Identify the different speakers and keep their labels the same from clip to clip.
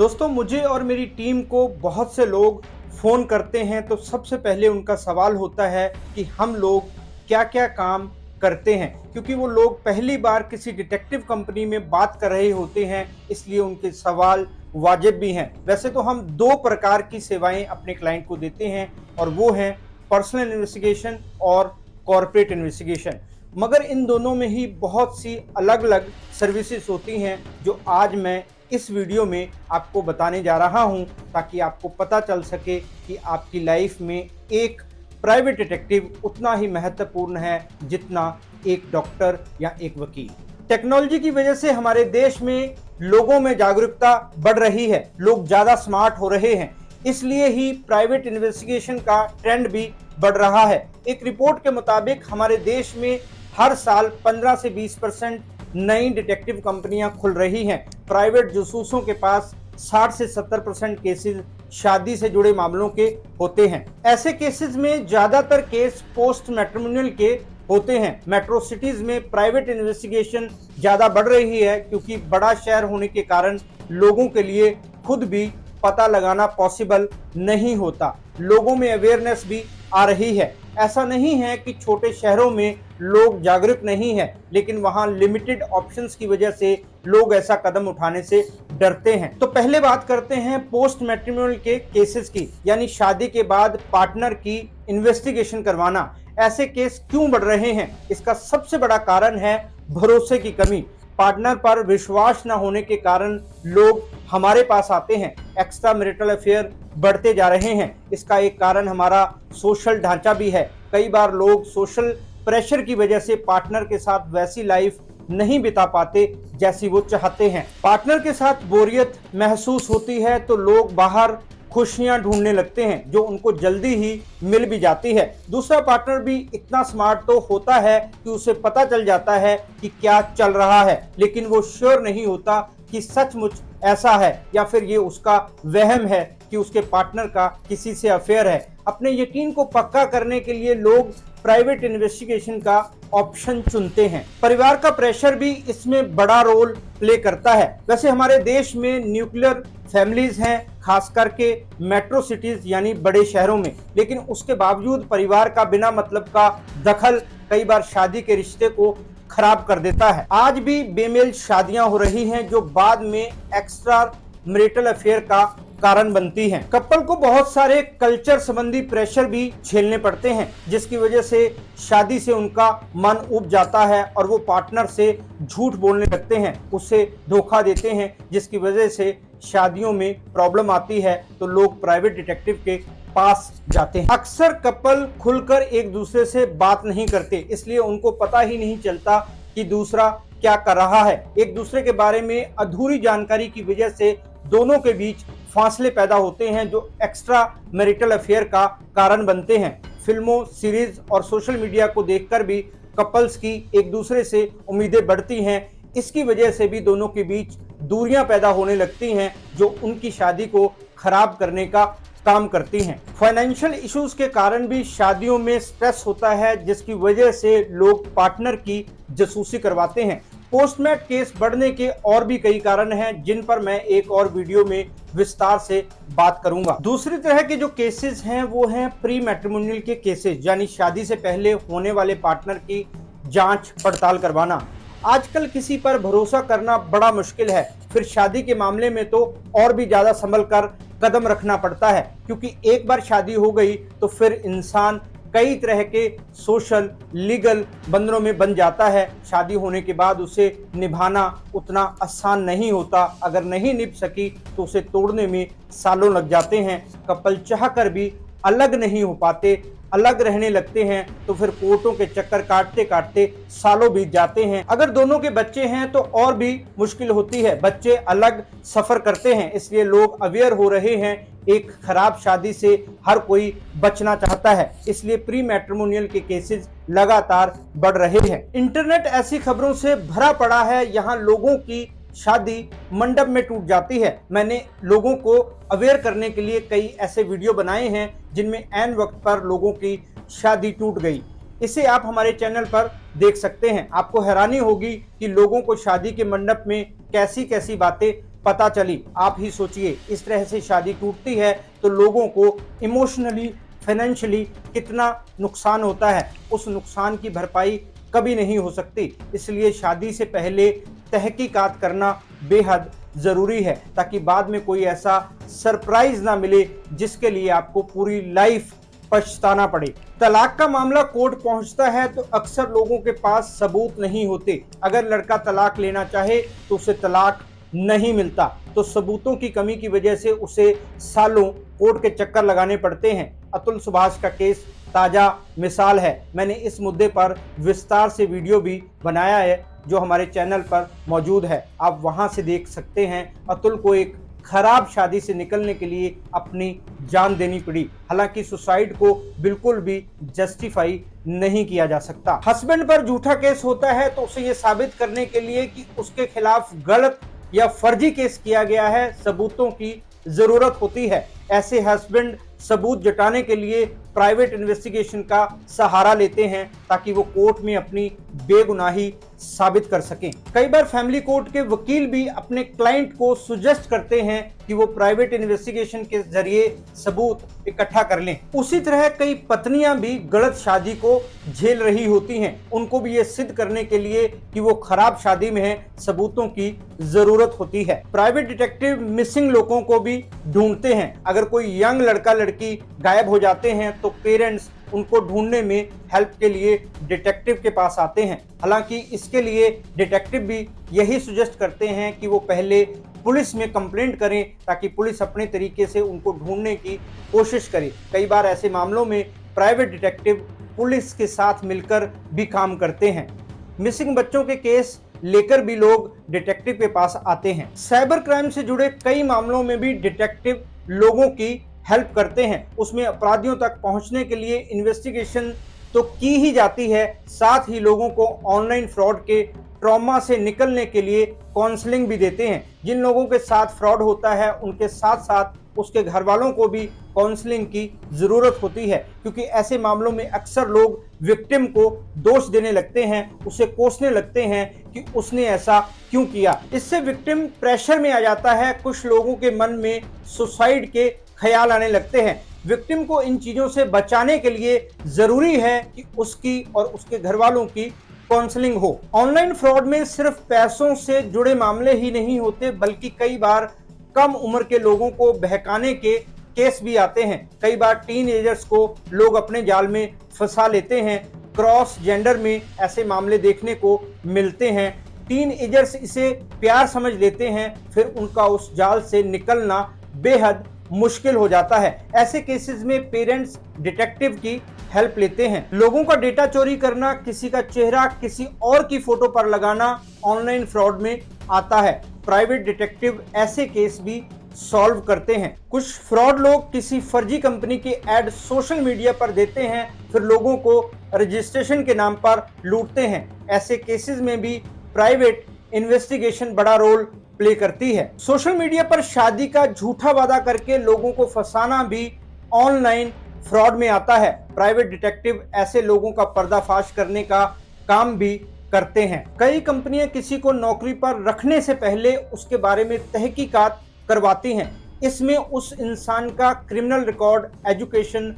Speaker 1: दोस्तों, मुझे और मेरी टीम को बहुत से लोग फ़ोन करते हैं तो सबसे पहले उनका सवाल होता है कि हम लोग क्या-क्या काम करते हैं, क्योंकि वो लोग पहली बार किसी डिटेक्टिव कंपनी में बात कर रहे होते हैं, इसलिए उनके सवाल वाजिब भी हैं। वैसे तो हम 2 प्रकार की सेवाएँ अपने क्लाइंट को देते हैं और वो हैं पर्सनल इन्वेस्टिगेशन और कॉर्पोरेट इन्वेस्टिगेशन। मगर इन दोनों में ही बहुत सी अलग-अलग सर्विसेज होती हैं जो आज मैं इस वीडियो में आपको बताने जा रहा हूं, ताकि आपको पता चल सके कि आपकी लाइफ में एक प्राइवेट डिटेक्टिव उतना ही महत्वपूर्ण है जितना एक डॉक्टर या एक वकील। टेक्नोलॉजी की वजह से हमारे देश में लोगों में जागरूकता बढ़ रही है, लोग ज़्यादा स्मार्ट हो रहे हैं, इसलिए ही प्राइवेट इन्वेस्टिगेशन का ट्रेंड भी बढ़ रहा है। एक रिपोर्ट के मुताबिक हमारे देश में हर साल 15 से 20% नई डिटेक्टिव कंपनियां खुल रही हैं। प्राइवेट जासूसों के पास 60 से 70% केसेस शादी से जुड़े मामलों के होते हैं। ऐसे केसेस में ज्यादातर केस पोस्ट मैट्रिमोनियल के होते हैं। मेट्रो सिटीज में प्राइवेट इन्वेस्टिगेशन ज्यादा बढ़ रही है, क्योंकि बड़ा शहर होने के कारण लोगों के लिए खुद भी पता लगाना पॉसिबल नहीं होता। लोगों में अवेयरनेस भी आ रही है। ऐसा नहीं है कि छोटे शहरों में लोग जागरूक नहीं है, लेकिन वहां लिमिटेड ऑप्शंस की वजह से लोग ऐसा कदम उठाने से डरते हैं। तो पहले बात करते हैं पोस्ट मैट्रिमोनियल के केसेस की, यानी शादी के बाद पार्टनर की इन्वेस्टिगेशन करवाना। ऐसे केस क्यों बढ़ रहे हैं? इसका सबसे बड़ा कारण है भरोसे की कमी। पार्टनर पर विश्वास न होने के कारण लोग हमारे पास आते हैं। एक्स्ट्रा मैरिटल अफेयर बढ़ते जा रहे हैं। इसका एक कारण हमारा सोशल ढांचा भी है। कई बार लोग सोशल प्रेशर की वजह से पार्टनर के साथ वैसी लाइफ नहीं बिता पाते जैसी वो चाहते हैं। पार्टनर के साथ बोरियत महसूस होती है तो लोग बाहर खुशियां ढूंढने लगते हैं, जो उनको जल्दी ही मिल भी जाती है। दूसरा पार्टनर भी इतना स्मार्ट तो होता है कि उसे पता चल जाता है कि क्या चल रहा है, लेकिन वो श्योर नहीं होता कि सचमुच ऐसा है या फिर ये उसका वहम है कि उसके पार्टनर का किसी से अफेयर है। अपने यकीन को पक्का करने के लिए लोग प्राइवेट इन्वेस्टिगेशन का ऑप्शन चुनते हैं। परिवार का प्रेशर भी इसमें बड़ा रोल प्ले करता है। वैसे हमारे देश में न्यूक्लियर फैमिलीज हैं, खास करके मेट्रो सिटीज यानी बड़े शहरों में, लेकिन उसके बावजूद परिवार का बिना मतलब का दखल कई बार शादी के रिश्ते को खराब कर देता है। आज भी बेमेल शादियां हो रही हैं जो बाद में एक्स्ट्रा मैरिटल अफेयर का कारण बनती हैं। कपल को बहुत सारे कल्चर संबंधी प्रेशर भी झेलने पड़ते हैं, जिसकी वजह से शादी से उनका मन उब जाता है और वो पार्टनर से झूठ बोलने लगते हैं, उससे धोखा देते हैं, जिसकी वजह से शादियों में प्रॉब्लम आती है तो लोग प्राइवेट डिटेक्टिव के पास जाते हैं। अक्सर कपल खुलकर एक दूसरे से बात नहीं करते, इसलिए उनको पता ही नहीं चलता कि दूसरा क्या कर रहा है। एक दूसरे के बारे में अधूरी जानकारी की वजह से दोनों के बीच फासले पैदा होते हैं, जो एक्स्ट्रा मैरिटल अफेयर का कारण बनते हैं। फिल्मों, सीरीज और सोशल मीडिया को देखकर भी कपल्स की एक दूसरे से उम्मीदें बढ़ती हैं। इसकी वजह से भी दोनों के बीच दूरियां पैदा होने लगती हैं, जो उनकी शादी को खराब करने का काम करती हैं। फाइनेंशियल इश्यूज के कारण भी शादियों में स्ट्रेस होता है, जिसकी वजह से लोग पार्टनर की जासूसी करवाते हैं। पोस्टमैट केस बढ़ने के और भी कई कारण हैं, जिन पर मैं एक और वीडियो में विस्तार से बात करूंगा। दूसरी तरह के जो केसेस हैं वो हैं प्री मैट्रिमोनियल के केसेस, यानी शादी से पहले होने वाले पार्टनर की जांच पड़ताल करवाना। आजकल किसी पर भरोसा करना बड़ा मुश्किल है, फिर शादी के मामले में तो और भी ज्यादा संभल कर कदम रखना पड़ता है, क्योंकि एक बार शादी हो गई तो फिर इंसान कई तरह के सोशल लीगल बंधनों में बन जाता है। शादी होने के बाद उसे निभाना उतना आसान नहीं होता। अगर नहीं निभ सकी तो उसे तोड़ने में सालों लग जाते हैं। कपल चाहकर भी अलग नहीं हो पाते, अलग रहने लगते हैं तो फिर कोर्टों के चक्कर काटते काटते सालों बीत जाते हैं। अगर दोनों के बच्चे हैं तो और भी मुश्किल होती है, बच्चे अलग सफर करते हैं। इसलिए लोग अवेयर हो रहे हैं, एक खराब शादी से हर कोई बचना चाहता है, इसलिए प्री मैट्रिमोनियल के केसेस लगातार बढ़ रहे हैं। इंटरनेट ऐसी खबरों से भरा पड़ा है, यहाँ लोगों की शादी मंडप में टूट जाती है। मैंने लोगों को अवेयर करने के लिए कई ऐसे वीडियो बनाए हैं जिनमें ऐन वक्त पर लोगों की शादी टूट गई। इसे आप हमारे चैनल पर देख सकते हैं। आपको हैरानी होगी कि लोगों को शादी के मंडप में कैसी कैसी बातें पता चली। आप ही सोचिए, इस तरह से शादी टूटती है तो लोगों को इमोशनली, फाइनेंशियली कितना नुकसान होता है। उस नुकसान की भरपाई कभी नहीं हो सकती। इसलिए शादी से पहले तहकीकात करना बेहद ज़रूरी है, ताकि बाद में कोई ऐसा सरप्राइज ना मिले जिसके लिए आपको पूरी लाइफ पछताना पड़े। तलाक का मामला कोर्ट पहुंचता है तो अक्सर लोगों के पास सबूत नहीं होते। अगर लड़का तलाक लेना चाहे तो उसे तलाक नहीं मिलता, तो सबूतों की कमी की वजह से उसे सालों कोर्ट के चक्कर लगाने पड़ते हैं। अतुल सुभाष का केस ताज़ा मिसाल है। मैंने इस मुद्दे पर विस्तार से वीडियो भी बनाया है जो हमारे चैनल पर मौजूद है, आप वहां से देख सकते हैं। अतुल को एक खराब शादी से निकलने के लिए अपनी जान देनी पड़ी। हालांकि सुसाइड को बिल्कुल भी जस्टिफाई नहीं किया जा सकता। हस्बैंड पर झूठा केस होता है तो उसे ये साबित करने के लिए कि उसके खिलाफ गलत या फर्जी केस किया गया है, सबूतों की जरूरत होती है। ऐसे हस्बैंड सबूत जुटाने के लिए प्राइवेट इन्वेस्टिगेशन का सहारा लेते हैं ताकि वो कोर्ट में अपनी बेगुनाही साबित कर सकें। कई बार फैमिली कोर्ट के वकील भी अपने क्लाइंट को सुजेस्ट करते हैं कि वो प्राइवेट इन्वेस्टिगेशन के जरिए सबूत इकट्ठा कर लें। उसी तरह कई पत्नियां भी गलत शादी को झेल रही होती हैं। उनको भी ये सिद्ध करने के लिए कि वो खराब शादी में है, सबूतों की जरूरत होती है। प्राइवेट डिटेक्टिव मिसिंग लोगों को भी ढूंढते हैं। अगर कोई यंग लड़का लड़की गायब हो जाते हैं तो पेरेंट्स उनको ढूंढने में हेल्प के लिए डिटेक्टिव के पास आते हैं। हालांकि इसके लिए डिटेक्टिव भी यही सजेस्ट करते हैं कि वो पहले पुलिस में कंप्लेंट करें ताकि पुलिस अपने तरीके से उनको ढूंढने की कोशिश करे। कई बार ऐसे मामलों में प्राइवेट डिटेक्टिव पुलिस के साथ मिलकर भी काम करते हैं। मिसिंग बच्चों के केस लेकर भी लोग डिटेक्टिव के पास आते हैं। साइबर क्राइम से जुड़े कई मामलों में भी डिटेक्टिव लोगों की हेल्प करते हैं। उसमें अपराधियों तक पहुंचने के लिए इन्वेस्टिगेशन तो की ही जाती है, साथ ही लोगों को ऑनलाइन फ्रॉड के ट्रॉमा से निकलने के लिए काउंसलिंग भी देते हैं। जिन लोगों के साथ फ्रॉड होता है उनके साथ साथ उसके घर वालों को भी काउंसलिंग की जरूरत होती है, क्योंकि ऐसे मामलों में अक्सर लोग विक्टिम को दोष देने लगते हैं, उसे कोसने लगते हैं कि उसने ऐसा क्यों किया। इससे विक्टिम प्रेशर में आ जाता है। कुछ लोगों के मन में सुसाइड के ख्याल आने लगते हैं। विक्टिम को इन चीजों से बचाने के लिए जरूरी है कि उसकी और उसके घर वालों की काउंसलिंग हो। ऑनलाइन फ्रॉड में सिर्फ पैसों से जुड़े मामले ही नहीं होते, बल्कि कई बार कम उम्र के लोगों को बहकाने के केस भी आते हैं। कई बार टीनएजर्स को लोग अपने जाल में फंसा लेते हैं। क्रॉस जेंडर में ऐसे मामले देखने को मिलते हैं। टीनएजर्स इसे प्यार समझ लेते हैं, फिर उनका उस जाल से निकलना बेहद मुश्किल हो जाता है। ऐसे केसेस में पेरेंट्स डिटेक्टिव की हेल्प लेते हैं। लोगों का डेटा चोरी करना, किसी का चेहरा किसी और की फोटो पर लगाना ऑनलाइन फ्रॉड में आता है। प्राइवेट डिटेक्टिव ऐसे केस भी सॉल्व करते हैं। कुछ फ्रॉड लोग किसी फर्जी कंपनी की एड सोशल मीडिया पर देते हैं, फिर लोगों को रजिस्ट्रेशन के नाम पर लूटते हैं। ऐसे केसेस में भी प्राइवेट इन्वेस्टिगेशन बड़ा रोल प्ले करती है। सोशल मीडिया पर शादी का झूठा वादा करके लोगों को फंसाना भी ऑनलाइन फ्रॉड में आता है। प्राइवेट डिटेक्टिव ऐसे लोगों का पर्दाफाश करने का काम भी करते हैं। कई कंपनियां किसी को नौकरी पर रखने से पहले उसके बारे में तहकीकात करवाती हैं। इसमें उस इंसान का क्रिमिनल रिकॉर्ड, एजुकेशन,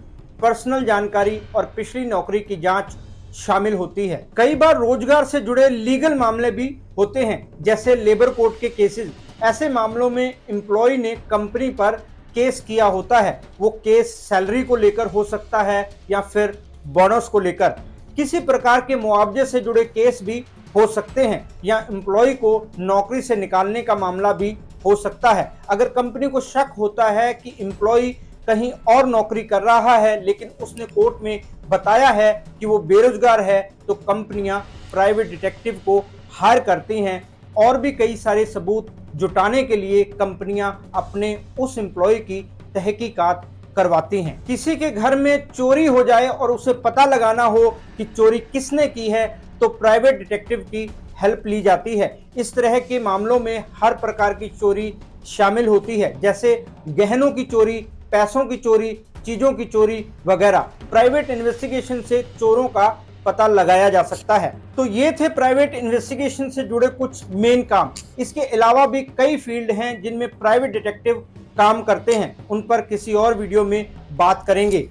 Speaker 1: पर्सनल जानकारी और पिछली नौकरी की जांच शामिल होती है। कई बार रोजगार से जुड़े लीगल मामले भी होते हैं, जैसे लेबर कोर्ट के केसेस। ऐसे मामलों में एम्प्लॉय ने कंपनी पर केस किया होता है। वो केस सैलरी को लेकर हो सकता है या फिर बोनस को लेकर। किसी प्रकार के मुआवजे से जुड़े केस भी हो सकते हैं, या एम्प्लॉय को नौकरी से निकालने का मामला भी हो सकता है। अगर कंपनी को शक होता है कि एम्प्लॉय कहीं और नौकरी कर रहा है लेकिन उसने कोर्ट में बताया है कि वो बेरोजगार है, तो कंपनियां प्राइवेट डिटेक्टिव को हायर करती हैं। और भी कई सारे सबूत जुटाने के लिए कंपनियां अपने उस एम्प्लॉय की तहकीकात करवाती हैं। किसी के घर में चोरी हो जाए और उसे पता लगाना हो कि चोरी किसने की है, तो प्राइवेट डिटेक्टिव की हेल्प ली जाती है। इस तरह के मामलों में हर प्रकार की चोरी शामिल होती है, जैसे गहनों की चोरी, पैसों की चोरी, चीजों की चोरी वगैरह। प्राइवेट इन्वेस्टिगेशन से चोरों का पता लगाया जा सकता है। तो ये थे प्राइवेट इन्वेस्टिगेशन से जुड़े कुछ मेन काम। इसके अलावा भी कई फील्ड हैं जिनमें प्राइवेट डिटेक्टिव काम करते हैं, उन पर किसी और वीडियो में बात करेंगे।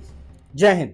Speaker 1: जय हिंद।